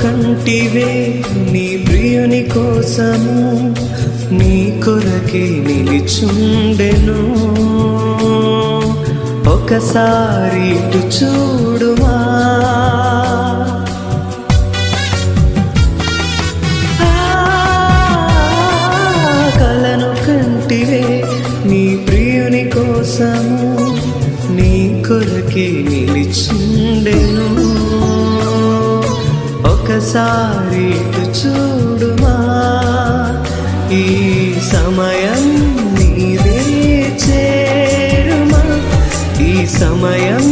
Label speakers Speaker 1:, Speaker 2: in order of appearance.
Speaker 1: కంటివే నీ ప్రియుని కోసము నీ కొరకే నిలిచుండెను. ఒకసారి ఇటు చూడుమా, కలను కంటివే నీ ప్రియుని కోసము నీ కొరకే నిలిచుండెను. ఒకసారి ఇటు చూడుమా, ఈ సమయం నీదే చేరుమా, ఈ సమయం